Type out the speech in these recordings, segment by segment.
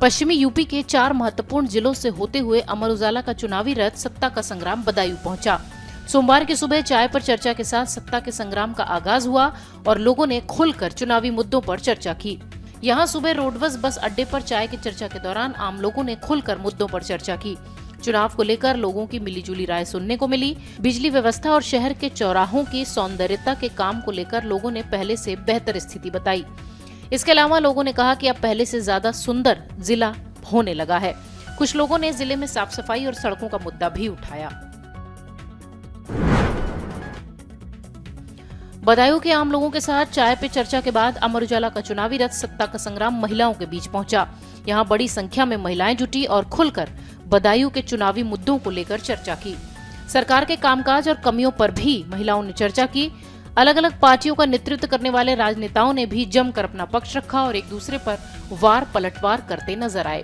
पश्चिमी यूपी के 4 महत्वपूर्ण जिलों से होते हुए अमर उजाला का चुनावी रथ सत्ता का संग्राम बदायूं पहुंचा। सोमवार की सुबह चाय पर चर्चा के साथ सत्ता के संग्राम का आगाज हुआ और लोगों ने खुलकर चुनावी मुद्दों पर चर्चा की। यहां सुबह रोडवेज बस अड्डे पर चाय की चर्चा के दौरान आम लोगों ने खुलकर मुद्दों पर चर्चा की। चुनाव को लेकर लोगों की मिलीजुली राय सुनने को मिली। बिजली व्यवस्था और शहर के चौराहों की सौंदर्यता के काम को लेकर लोगों ने पहले से बेहतर स्थिति बताई। इसके अलावा लोगों ने कहा कि अब पहले से ज्यादा सुंदर जिला होने लगा है। कुछ लोगों ने जिले में साफ सफाई और सड़कों का मुद्दा भी उठाया। बदायूं के आम लोगों के साथ चाय पे चर्चा के बाद अमर उजाला का चुनावी रथ सत्ता का संग्राम महिलाओं के बीच पहुंचा। यहां बड़ी संख्या में महिलाएं जुटी और खुलकर बदायूं के चुनावी मुद्दों को लेकर चर्चा की। सरकार के कामकाज और कमियों पर भी महिलाओं ने चर्चा की। अलग अलग पार्टियों का नेतृत्व करने वाले राजनेताओं ने भी जमकर अपना पक्ष रखा और एक दूसरे पर वार पलटवार करते नजर आए।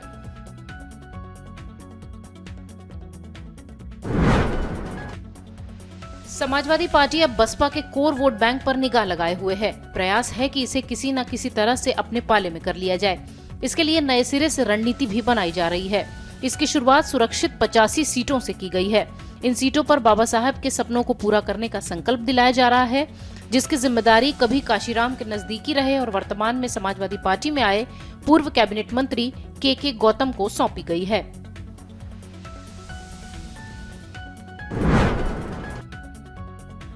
समाजवादी पार्टी अब बसपा के कोर वोट बैंक पर निगाह लगाए हुए है। प्रयास है कि इसे किसी न किसी तरह से अपने पाले में कर लिया जाए। इसके लिए नए सिरे से रणनीति भी बनाई जा रही है। इसकी शुरुआत सुरक्षित 85 सीटों से की गई है। इन सीटों पर बाबा साहब के सपनों को पूरा करने का संकल्प दिलाया जा रहा है, जिसकी जिम्मेदारी कभी काशीराम के नजदीकी रहे और वर्तमान में समाजवादी पार्टी में आए पूर्व कैबिनेट मंत्री के गौतम को सौंपी गई है।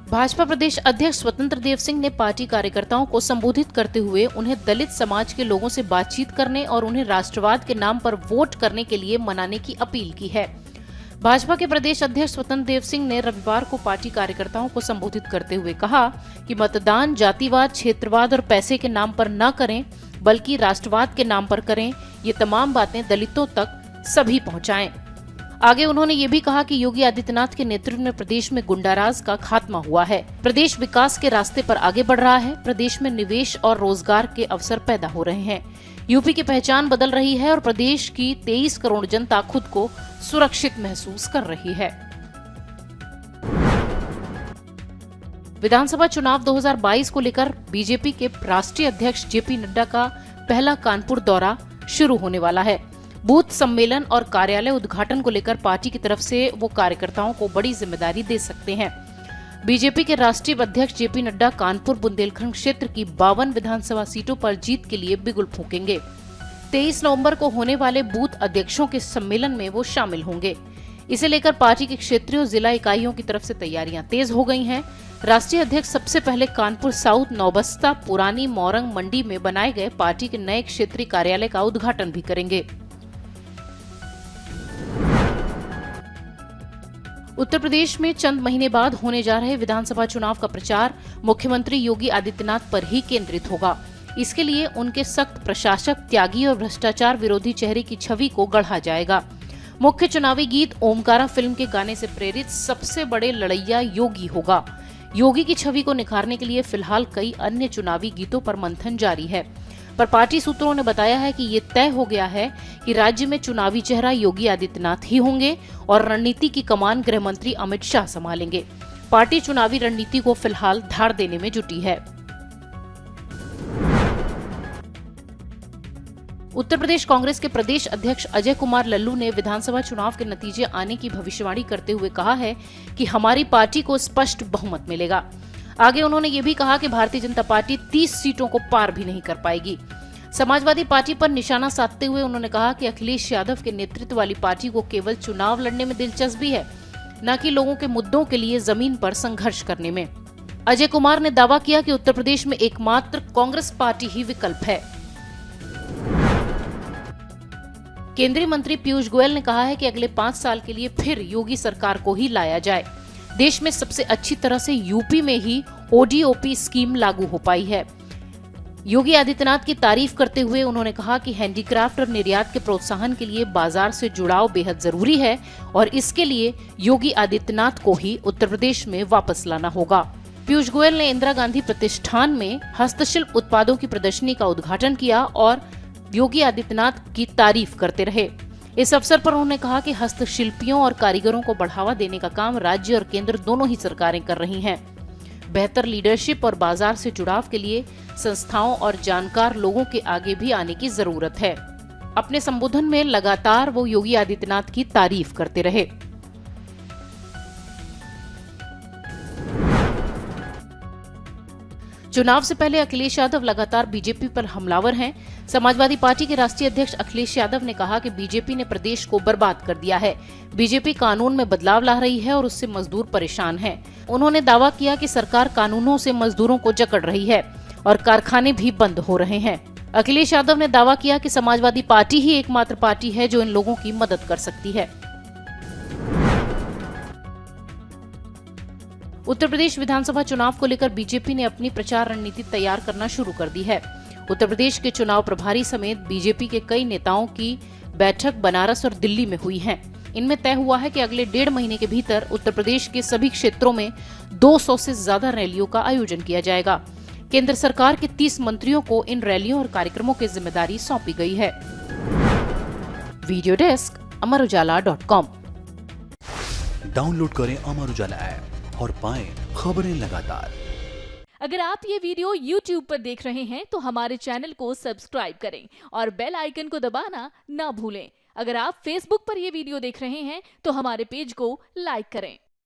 भाजपा प्रदेश अध्यक्ष स्वतंत्र देव सिंह ने पार्टी कार्यकर्ताओं को संबोधित करते हुए उन्हें दलित समाज के लोगों से बातचीत करने और उन्हें राष्ट्रवाद के नाम पर वोट करने के लिए मनाने की अपील की है। भाजपा के प्रदेश अध्यक्ष स्वतंत्र देव सिंह ने रविवार को पार्टी कार्यकर्ताओं को संबोधित करते हुए कहा कि मतदान जातिवाद, क्षेत्रवाद और पैसे के नाम पर न करें, बल्कि राष्ट्रवाद के नाम पर करें। ये तमाम बातें दलितों तक सभी पहुंचाएं। आगे उन्होंने ये भी कहा कि योगी आदित्यनाथ के नेतृत्व में प्रदेश में गुंडाराज का खात्मा हुआ है। प्रदेश विकास के रास्ते पर आगे बढ़ रहा है। प्रदेश में निवेश और रोजगार के अवसर पैदा हो रहे हैं। यूपी की पहचान बदल रही है और प्रदेश की 23 करोड़ जनता खुद को सुरक्षित महसूस कर रही है। विधानसभा चुनाव 2022 को लेकर बीजेपी के राष्ट्रीय अध्यक्ष जेपी नड्डा का पहला कानपुर दौरा शुरू होने वाला है। बूथ सम्मेलन और कार्यालय उद्घाटन को लेकर पार्टी की तरफ से वो कार्यकर्ताओं को बड़ी जिम्मेदारी दे सकते हैं। बीजेपी के राष्ट्रीय अध्यक्ष जेपी नड्डा कानपुर बुंदेलखंड क्षेत्र की 52 विधानसभा सीटों पर जीत के लिए बिगुल फूकेंगे। 23 नवंबर को होने वाले बूथ अध्यक्षों के सम्मेलन में वो शामिल होंगे। इसे लेकर पार्टी की क्षेत्रीय और जिला इकाइयों की तरफ से तैयारियां तेज हो गई हैं। राष्ट्रीय अध्यक्ष सबसे पहले कानपुर साउथ, नौबस्ता, पुरानी मोरंग मंडी में बनाए गए पार्टी के नए क्षेत्रीय कार्यालय का उद्घाटन भी करेंगे। उत्तर प्रदेश में चंद महीने बाद होने जा रहे विधानसभा चुनाव का प्रचार मुख्यमंत्री योगी आदित्यनाथ पर ही केंद्रित होगा। इसके लिए उनके सख्त प्रशासक, त्यागी और भ्रष्टाचार विरोधी चेहरे की छवि को गढ़ा जाएगा। मुख्य चुनावी गीत ओमकारा फिल्म के गाने से प्रेरित सबसे बड़े लड़ैया योगी होगा। योगी की छवि को निखारने के लिए फिलहाल कई अन्य चुनावी गीतों पर मंथन जारी है, पर पार्टी सूत्रों ने बताया है कि ये तय हो गया है कि राज्य में चुनावी चेहरा योगी आदित्यनाथ ही होंगे और रणनीति की कमान गृह मंत्री अमित शाह संभालेंगे। पार्टी चुनावी रणनीति को फिलहाल धार देने में जुटी है। उत्तर प्रदेश कांग्रेस के प्रदेश अध्यक्ष अजय कुमार लल्लू ने विधानसभा चुनाव के नतीजे आने की भविष्यवाणी करते हुए कहा है कि हमारी पार्टी को स्पष्ट बहुमत मिलेगा। आगे उन्होंने ये भी कहा कि भारतीय जनता पार्टी 30 सीटों को पार भी नहीं कर पाएगी। समाजवादी पार्टी पर निशाना साधते हुए उन्होंने कहा कि अखिलेश यादव के नेतृत्व वाली पार्टी को केवल चुनाव लड़ने में दिलचस्पी है, न कि लोगों के मुद्दों के लिए जमीन पर संघर्ष करने में। अजय कुमार ने दावा किया कि उत्तर प्रदेश में एकमात्र कांग्रेस पार्टी ही विकल्प है। केंद्रीय मंत्री पीयूष गोयल ने कहा है कि अगले 5 साल के लिए फिर योगी सरकार को ही लाया जाए। देश में सबसे अच्छी तरह से यूपी में ही ओडीओपी स्कीम लागू हो पाई है। योगी आदित्यनाथ की तारीफ करते हुए उन्होंने कहा कि हैंडीक्राफ्ट और निर्यात के प्रोत्साहन के लिए बाजार से जुड़ाव बेहद जरूरी है और इसके लिए योगी आदित्यनाथ को ही उत्तर प्रदेश में वापस लाना होगा। पीयूष गोयल ने इंदिरा गांधी प्रतिष्ठान में हस्तशिल्प उत्पादों की प्रदर्शनी का उद्घाटन किया और योगी आदित्यनाथ की तारीफ करते रहे। इस अवसर पर उन्होंने कहा कि हस्तशिल्पियों और कारीगरों को बढ़ावा देने का काम राज्य और केंद्र दोनों ही सरकारें कर रही हैं। बेहतर लीडरशिप और बाजार से जुड़ाव के लिए संस्थाओं और जानकार लोगों के आगे भी आने की जरूरत है। अपने संबोधन में लगातार वो योगी आदित्यनाथ की तारीफ करते रहे। चुनाव से पहले अखिलेश यादव लगातार बीजेपी पर हमलावर हैं। समाजवादी पार्टी के राष्ट्रीय अध्यक्ष अखिलेश यादव ने कहा कि बीजेपी ने प्रदेश को बर्बाद कर दिया है। बीजेपी कानून में बदलाव ला रही है और उससे मजदूर परेशान हैं। उन्होंने दावा किया कि सरकार कानूनों से मजदूरों को जकड़ रही है और कारखाने भी बंद हो रहे हैं। अखिलेश यादव ने दावा किया कि समाजवादी पार्टी ही एकमात्र पार्टी है जो इन लोगों की मदद कर सकती है। उत्तर प्रदेश विधानसभा चुनाव को लेकर बीजेपी ने अपनी प्रचार रणनीति तैयार करना शुरू कर दी है। उत्तर प्रदेश के चुनाव प्रभारी समेत बीजेपी के कई नेताओं की बैठक बनारस और दिल्ली में हुई है। इनमें तय हुआ है कि अगले 1.5 महीने के भीतर उत्तर प्रदेश के सभी क्षेत्रों में 200 से ज्यादा रैलियों का आयोजन किया जाएगा। केंद्र सरकार के 30 मंत्रियों को इन रैलियों और कार्यक्रमों की जिम्मेदारी सौंपी गई है। Video desk amarujala.com। डाउनलोड करें अमर उजाला ऐप और पाएं खबरें लगातार। अगर आप ये वीडियो YouTube पर देख रहे हैं तो हमारे चैनल को सब्सक्राइब करें और बेल आइकन को दबाना ना भूलें। अगर आप Facebook पर ये वीडियो देख रहे हैं तो हमारे पेज को लाइक करें।